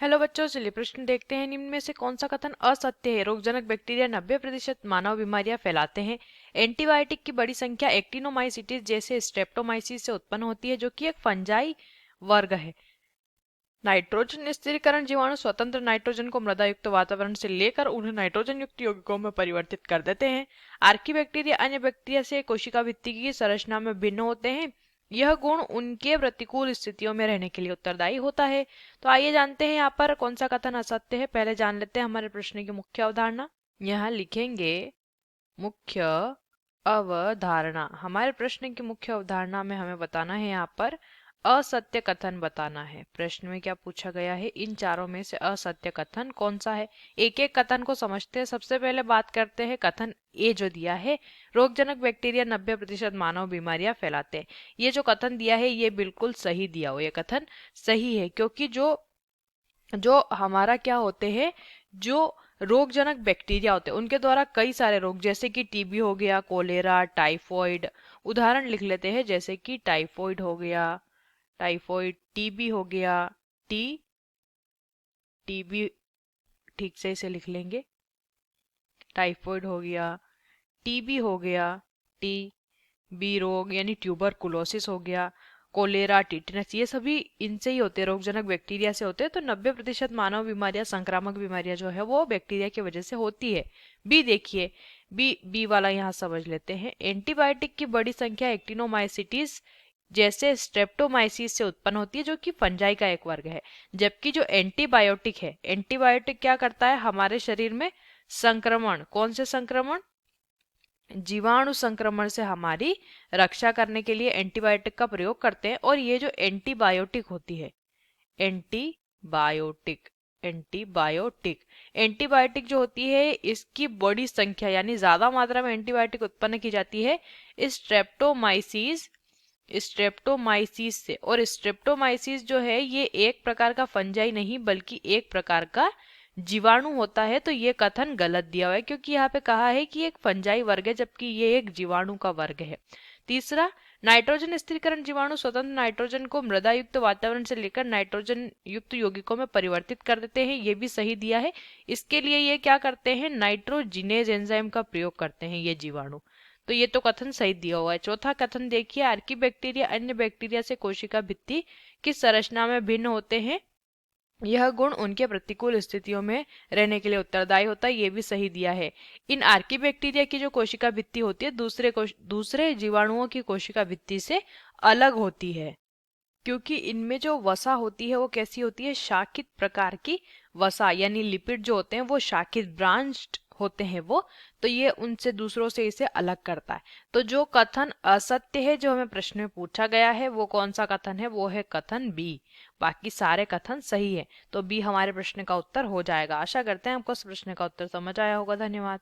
Hello बच्चों, चलिए प्रश्न देखते हैं। निम्न में से कौन सा कथन असत्य है? रोगजनक बैक्टीरिया 90% मानव बीमारियां फैलाते हैं। एंटीबायोटिक की बड़ी संख्या एक्टिनोमाइसिटिस जैसे स्ट्रेप्टोमाइसिस से उत्पन्न होती है, जो कि एक फंजाई वर्ग है। नाइट्रोजन स्थिरीकरण जीवाणु स्वतंत्र नाइट्रोजन को मृदा युक्त वातावरण से लेकर उन्हें नाइट्रोजन युक्त यौगिकों में परिवर्तित कर देते हैं। आर्कीबैक्टीरिया अन्य बैक्टीरिया से कोशिका भित्ति की संरचना में भिन्न होते हैं। यह गुण उनके प्रतिकूल स्थितियों में रहने के लिए उत्तरदायी होता है। तो आइए जानते हैं यहाँ पर कौन सा कथन असत्य है। पहले जान लेते हैं हमारे प्रश्न की मुख्य अवधारणा। यहाँ लिखेंगे मुख्य अवधारणा। हमारे प्रश्न की मुख्य अवधारणा में हमें बताना है यहाँ पर असत्य कथन बताना है। प्रश्न में क्या पूछा गया है, इन चारों में से असत्य कथन कौन सा है। एक एक कथन को समझते हैं। सबसे पहले बात करते हैं कथन ए जो दिया है, रोगजनक बैक्टीरिया 90% मानव बीमारियां फैलाते हैं। ये जो कथन दिया है ये बिल्कुल सही दिया हो, ये कथन सही है, क्योंकि जो जो हमारा क्या होते हैं, जो रोगजनक बैक्टीरिया होते हैं उनके द्वारा कई सारे रोग जैसे कि टीबी हो गया, कोलेरा, टाइफॉइड, उदाहरण लिख लेते हैं जैसे कि टाइफॉइड हो गया, टाइफॉइड, टीबी हो गया, टीबी ठीक से इसे लिख लेंगे, टाइफॉइड हो गया, टीबी हो गया, टी बी रोग यानी ट्यूबरकुलोसिस हो गया, कोलेरा, टिटनस, ये सभी इनसे ही होते हैं, रोगजनक बैक्टीरिया से होते हैं। तो 90% मानव बीमारियां, संक्रामक बीमारियां जो है वो बैक्टीरिया की वजह से होती है। बी देखिए, बी वाला यहाँ समझ लेते हैं। एंटीबायोटिक की बड़ी संख्या एक्टिनोमाइसिटिस जैसे स्ट्रेप्टोमाइसिस से उत्पन्न होती है, जो कि फंजाई का एक वर्ग है। जबकि जो एंटीबायोटिक है, एंटीबायोटिक क्या करता है हमारे शरीर में संक्रमण, कौन से संक्रमण, जीवाणु संक्रमण से हमारी रक्षा करने के लिए एंटीबायोटिक का प्रयोग करते हैं। और ये जो एंटीबायोटिक होती है, एंटीबायोटिक एंटीबायोटिक एंटीबायोटिक जो होती है इसकी बड़ी संख्या यानी ज्यादा मात्रा में एंटीबायोटिक उत्पन्न की जाती है स्ट्रेप्टोमाइसिस स्ट्रेप्टोमाइसिस से। और स्ट्रेप्टोमाइसिस जो है ये एक प्रकार का फंजाई नहीं बल्कि एक प्रकार का जीवाणु होता है। तो ये कथन गलत दिया हुआ है, क्योंकि यहाँ पे कहा है कि एक फंजाई वर्ग है जबकि ये एक जीवाणु का वर्ग है। तीसरा, नाइट्रोजन स्थिरीकरण जीवाणु स्वतंत्र नाइट्रोजन को मृदा युक्त वातावरण से लेकर नाइट्रोजन युक्त यौगिकों में परिवर्तित कर देते हैं, ये भी सही दिया है। इसके लिए ये क्या करते हैं, नाइट्रोजिनेज एंजाइम का प्रयोग करते हैं ये जीवाणु। तो ये तो कथन सही दिया हुआ है। चौथा कथन देखिए, आर्कीबैक्टीरिया अन्य बैक्टीरिया से कोशिका भित्ति की संरचना में भिन्न होते हैं। यह गुण उनके प्रतिकूल स्थितियों में रहने के लिए उत्तरदायी होता है, ये भी सही दिया है। इन आर्कीबैक्टीरिया की जो कोशिका भित्ति होती है दूसरे जीवाणुओं की कोशिका भित्ति से अलग होती है, क्योंकि इनमें जो वसा होती है वो कैसी होती है, शाखित प्रकार की वसा, यानी लिपिड जो होते हैं वो शाखित ब्रांच्ड होते हैं वो। तो ये उनसे दूसरों से इसे अलग करता है। तो जो कथन असत्य है जो हमें प्रश्न में पूछा गया है वो कौन सा कथन है, वो है कथन बी। बाकी सारे कथन सही है। तो बी हमारे प्रश्न का उत्तर हो जाएगा। आशा करते हैं आपको इस प्रश्न का उत्तर समझ आया होगा। धन्यवाद।